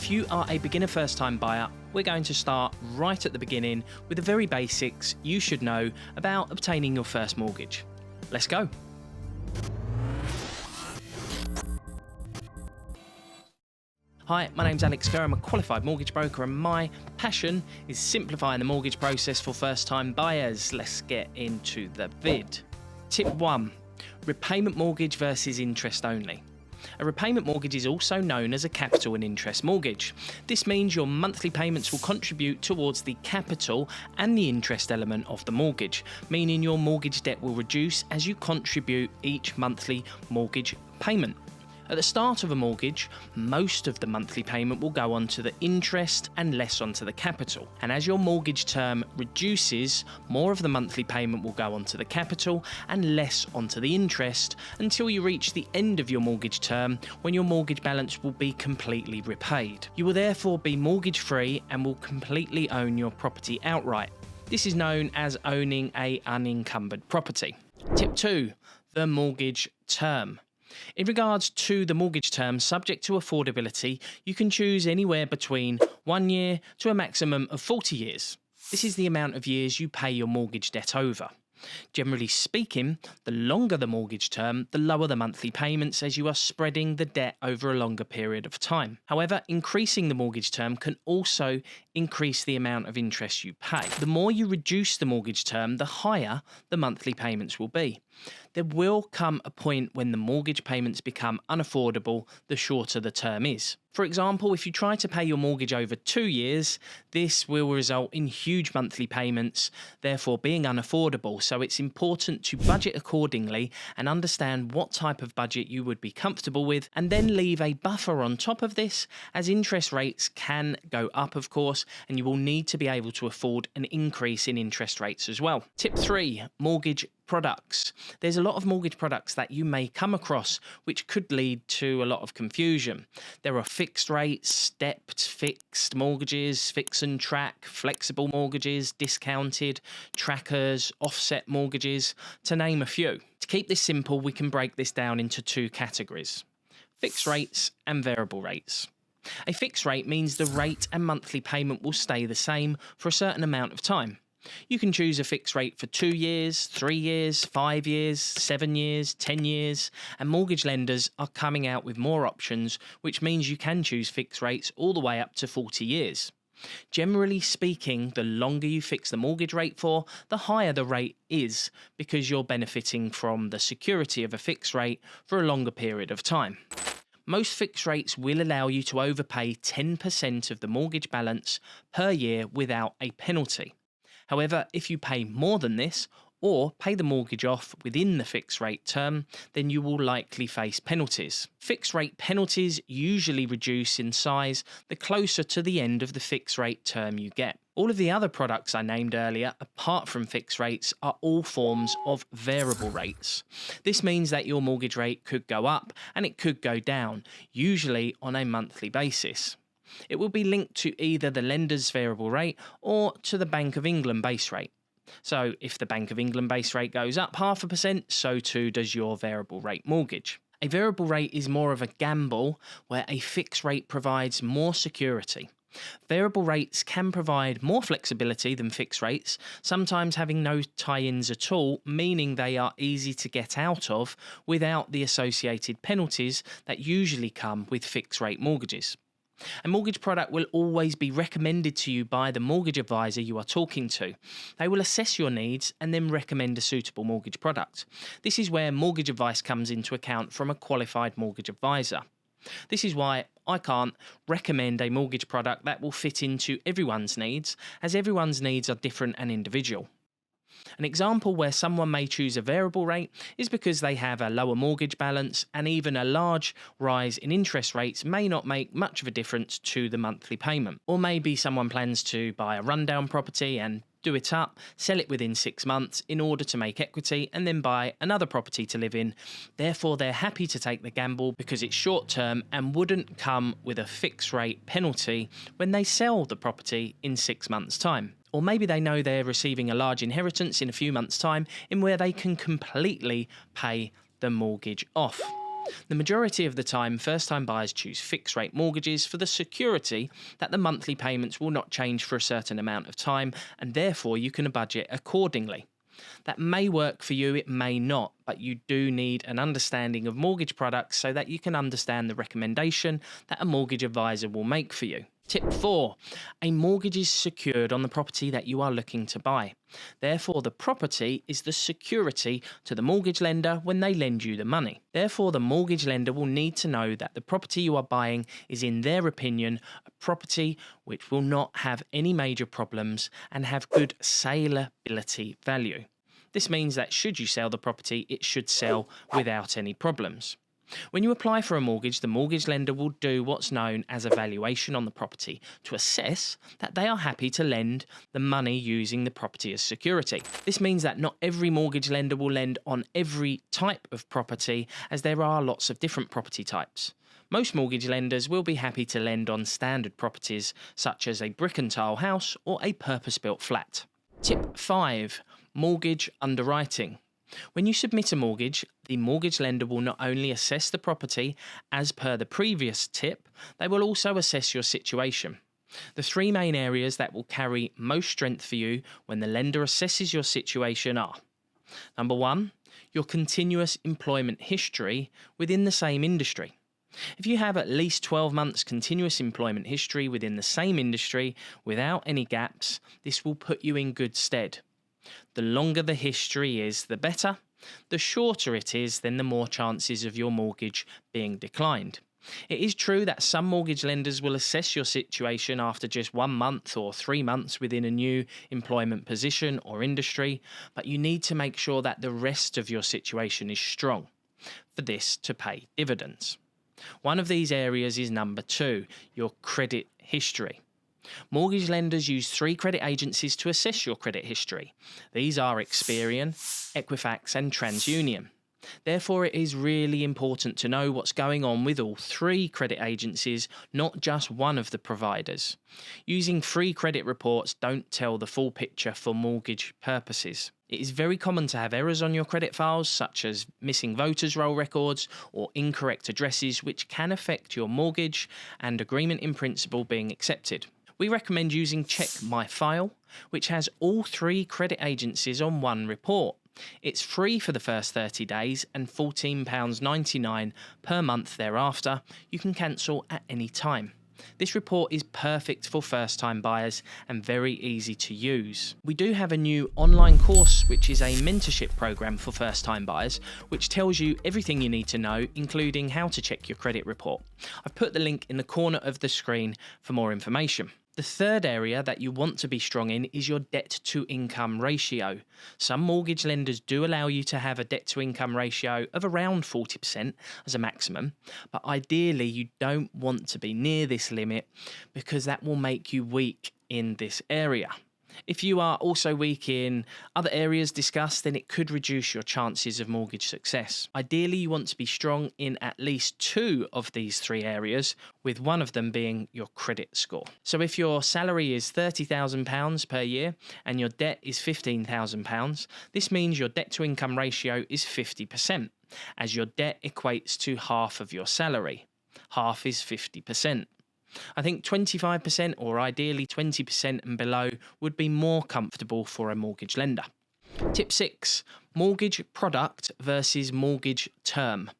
If you are a beginner first-time buyer, we're going to start right at the beginning with the very basics you should know about obtaining your first mortgage. Let's go. Hi, my name's Alex Kerr. I'm a qualified mortgage broker and my passion is simplifying the mortgage process for first-time buyers. Let's get into the vid. Tip 1. Repayment mortgage versus interest only. A repayment mortgage is also known as a capital and interest mortgage. This means your monthly payments will contribute towards the capital and the interest element of the mortgage, meaning your mortgage debt will reduce as you contribute each monthly mortgage payment. At the start of a mortgage, most of the monthly payment will go onto the interest and less onto the capital. And as your mortgage term reduces, more of the monthly payment will go onto the capital and less onto the interest until you reach the end of your mortgage term when your mortgage balance will be completely repaid. You will therefore be mortgage free and will completely own your property outright. This is known as owning an unencumbered property. Tip 2. The mortgage term. In regards to the mortgage term, subject to affordability, you can choose anywhere between 1 year to a maximum of 40 years. This is the amount of years you pay your mortgage debt over. Generally speaking, the longer the mortgage term, the lower the monthly payments as you are spreading the debt over a longer period of time. However, increasing the mortgage term can also increase the amount of interest you pay. The more you reduce the mortgage term, the higher the monthly payments will be. There will come a point when the mortgage payments become unaffordable the shorter the term is. For example, if you try to pay your mortgage over 2 years, this will result in huge monthly payments, therefore being unaffordable. So it's important to budget accordingly and understand what type of budget you would be comfortable with, and then leave a buffer on top of this, as interest rates can go up, of course, and you will need to be able to afford an increase in interest rates as well. Tip 3. Mortgage products. There's a lot of mortgage products that you may come across which could lead to a lot of confusion. There are fixed rates, stepped fixed mortgages, fix and track, flexible mortgages, discounted, trackers, offset mortgages, to name a few. To keep this simple, we can break this down into 2 categories: fixed rates and variable rates. A fixed rate means the rate and monthly payment will stay the same for a certain amount of time. You can choose a fixed rate for 2 years, 3 years, 5 years, 7 years, 10 years, and mortgage lenders are coming out with more options, which means you can choose fixed rates all the way up to 40 years. Generally speaking, the longer you fix the mortgage rate for, the higher the rate is, because you're benefiting from the security of a fixed rate for a longer period of time. Most fixed rates will allow you to overpay 10% of the mortgage balance per year without a penalty. However, if you pay more than this, or pay the mortgage off within the fixed rate term, then you will likely face penalties. Fixed rate penalties usually reduce in size the closer to the end of the fixed rate term you get. All of the other products I named earlier, apart from fixed rates, are all forms of variable rates. This means that your mortgage rate could go up and it could go down, usually on a monthly basis. It will be linked to either the lender's variable rate or to the Bank of England base rate. So if the Bank of England base rate goes up 0.5%, so too does your variable rate mortgage. A variable rate is more of a gamble, where a fixed rate provides more security. Variable rates can provide more flexibility than fixed rates, sometimes having no tie-ins at all, meaning they are easy to get out of without the associated penalties that usually come with fixed rate mortgages. A mortgage product will always be recommended to you by the mortgage advisor you are talking to. They will assess your needs and then recommend a suitable mortgage product. This is where mortgage advice comes into account from a qualified mortgage advisor. This is why I can't recommend a mortgage product that will fit into everyone's needs, as everyone's needs are different and individual. An example where someone may choose a variable rate is because they have a lower mortgage balance, and even a large rise in interest rates may not make much of a difference to the monthly payment. Or maybe someone plans to buy a rundown property and do it up, sell it within 6 months in order to make equity, and then buy another property to live in. Therefore, they're happy to take the gamble because it's short term and wouldn't come with a fixed rate penalty when they sell the property in 6 months' time. Or maybe they know they're receiving a large inheritance in a few months' time, in where they can completely pay the mortgage off. The majority of the time, first-time buyers choose fixed-rate mortgages for the security that the monthly payments will not change for a certain amount of time, and therefore you can budget accordingly. That may work for you, it may not, but you do need an understanding of mortgage products so that you can understand the recommendation that a mortgage advisor will make for you. Tip 4. A mortgage is secured on the property that you are looking to buy. Therefore, the property is the security to the mortgage lender when they lend you the money. Therefore, the mortgage lender will need to know that the property you are buying is, in their opinion, a property which will not have any major problems and have good saleability value. This means that should you sell the property, it should sell without any problems. When you apply for a mortgage, the mortgage lender will do what's known as a valuation on the property to assess that they are happy to lend the money using the property as security. This means that not every mortgage lender will lend on every type of property, as there are lots of different property types. Most mortgage lenders will be happy to lend on standard properties such as a brick and tile house or a purpose-built flat. Tip 5. Mortgage Underwriting. When you submit a mortgage, the mortgage lender will not only assess the property as per the previous tip, they will also assess your situation. The three main areas that will carry most strength for you when the lender assesses your situation are: number 1, your continuous employment history within the same industry. If you have at least 12 months continuous employment history within the same industry without any gaps, this will put you in good stead. The longer the history is, the better. The shorter it is, then the more chances of your mortgage being declined. It is true that some mortgage lenders will assess your situation after just 1 month or 3 months within a new employment position or industry, but you need to make sure that the rest of your situation is strong for this to pay dividends. One of these areas is number 2, your credit history. Mortgage lenders use 3 credit agencies to assess your credit history. These are Experian, Equifax and TransUnion. Therefore, it is really important to know what's going on with all 3 credit agencies, not just one of the providers. Using free credit reports don't tell the full picture for mortgage purposes. It is very common to have errors on your credit files, such as missing voters' roll records or incorrect addresses, which can affect your mortgage and agreement in principle being accepted. We recommend using Check My File, which has all 3 credit agencies on one report. It's free for the first 30 days and £14.99 per month thereafter. You can cancel at any time. This report is perfect for first-time buyers and very easy to use. We do have a new online course, which is a mentorship program for first-time buyers, which tells you everything you need to know, including how to check your credit report. I've put the link in the corner of the screen for more information. The third area that you want to be strong in is your debt-to-income ratio. Some mortgage lenders do allow you to have a debt-to-income ratio of around 40% as a maximum, but ideally you don't want to be near this limit because that will make you weak in this area. If you are also weak in other areas discussed, then it could reduce your chances of mortgage success. Ideally, you want to be strong in at least 2 of these 3 areas, with one of them being your credit score. So if your salary is £30,000 per year and your debt is £15,000, this means your debt-to-income ratio is 50%, as your debt equates to half of your salary. Half is 50%. I think 25% or ideally 20% and below would be more comfortable for a mortgage lender. Tip 6. Mortgage product versus mortgage term.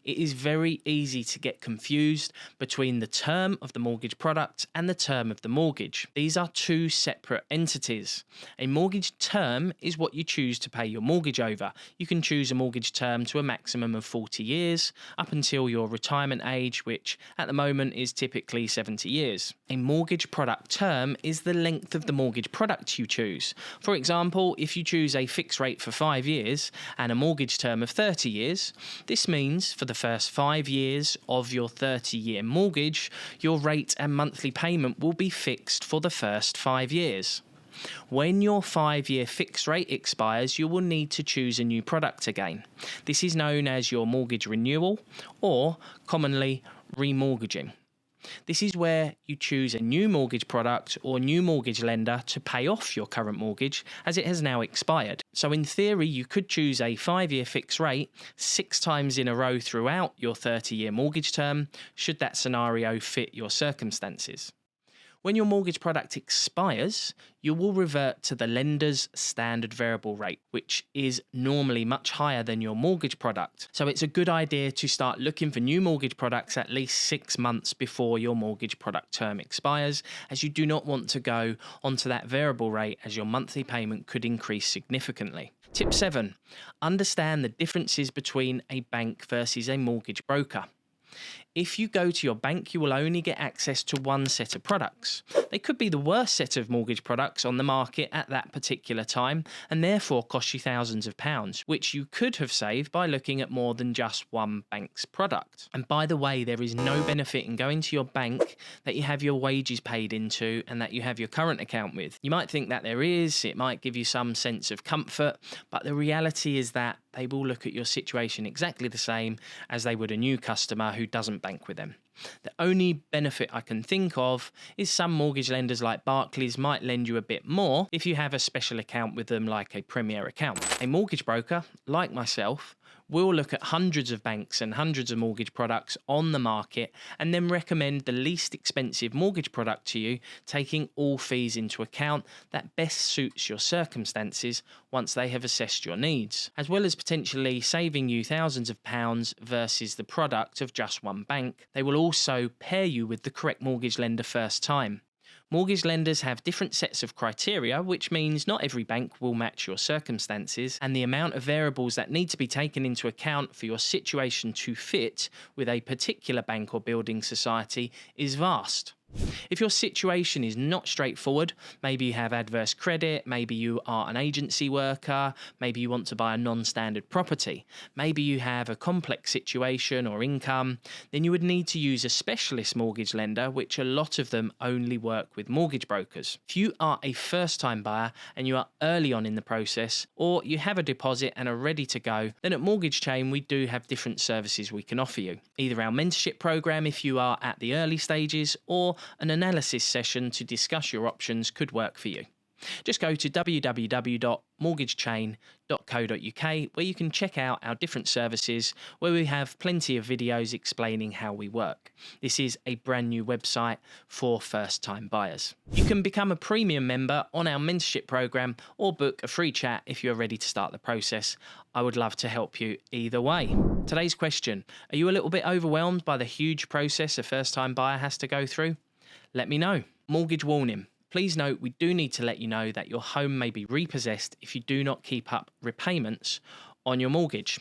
It is very easy to get confused between the term of the mortgage product and the term of the mortgage. These are 2 separate entities. A mortgage term is what you choose to pay your mortgage over. You can choose a mortgage term to a maximum of 40 years, up until your retirement age, which at the moment is typically 70 years. A mortgage product term is the length of the mortgage product you choose. For example, if you choose a fixed rate for 5 years and a mortgage term of 30 years, this means for the first 5 years of your 30-year mortgage, your rate and monthly payment will be fixed for the first 5 years. When your 5-year fixed rate expires, you will need to choose a new product again. This is known as your mortgage renewal or commonly remortgaging. This is where you choose a new mortgage product or new mortgage lender to pay off your current mortgage as it has now expired. So in theory, you could choose a 5-year fixed rate 6 times in a row throughout your 30-year mortgage term, should that scenario fit your circumstances. When your mortgage product expires, you will revert to the lender's standard variable rate, which is normally much higher than your mortgage product. So it's a good idea to start looking for new mortgage products at least 6 months before your mortgage product term expires, as you do not want to go onto that variable rate as your monthly payment could increase significantly. Tip 7. Understand the differences between a bank versus a mortgage broker. If you go to your bank, you will only get access to one set of products. They could be the worst set of mortgage products on the market at that particular time and therefore cost you thousands of pounds, which you could have saved by looking at more than just one bank's product. And by the way, there is no benefit in going to your bank that you have your wages paid into and that you have your current account with. You might think that there is, it might give you some sense of comfort, but the reality is that they will look at your situation exactly the same as they would a new customer who doesn't bank with them. The only benefit I can think of is some mortgage lenders like Barclays might lend you a bit more if you have a special account with them like a Premier account. A mortgage broker, like myself, will look at hundreds of banks and hundreds of mortgage products on the market and then recommend the least expensive mortgage product to you, taking all fees into account that best suits your circumstances once they have assessed your needs, as well as potentially saving you thousands of pounds versus the product of just one bank. They will also pair you with the correct mortgage lender first time. Mortgage lenders have different sets of criteria, which means not every bank will match your circumstances, and the amount of variables that need to be taken into account for your situation to fit with a particular bank or building society is vast. If your situation is not straightforward, maybe you have adverse credit, maybe you are an agency worker, maybe you want to buy a non-standard property, maybe you have a complex situation or income, then you would need to use a specialist mortgage lender, which a lot of them only work with mortgage brokers. If you are a first-time buyer and you are early on in the process, or you have a deposit and are ready to go, then at Mortgage Chain we do have different services we can offer you. Either our mentorship program if you are at the early stages, or an analysis session to discuss your options could work for you. Just go to www.mortgagechain.co.uk where you can check out our different services, where we have plenty of videos explaining how we work. This is a brand new website for first-time buyers. You can become a premium member on our mentorship program or book a free chat if you're ready to start the process. I would love to help you either way. Today's question: are you a little bit overwhelmed by the huge process a first-time buyer has to go through? Let me know. Mortgage warning. Please note, we do need to let you know that your home may be repossessed if you do not keep up repayments on your mortgage.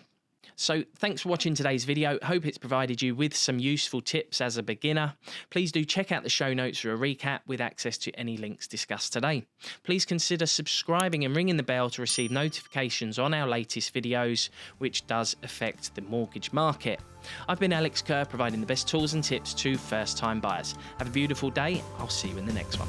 So thanks for watching today's video. Hope it's provided you with some useful tips as a beginner. Please do check out the show notes for a recap with access to any links discussed today. Please consider subscribing and ringing the bell to receive notifications on our latest videos, which does affect the mortgage market. I've been Alex Kerr, providing the best tools and tips to first-time buyers. Have a beautiful day. I'll see you in the next one.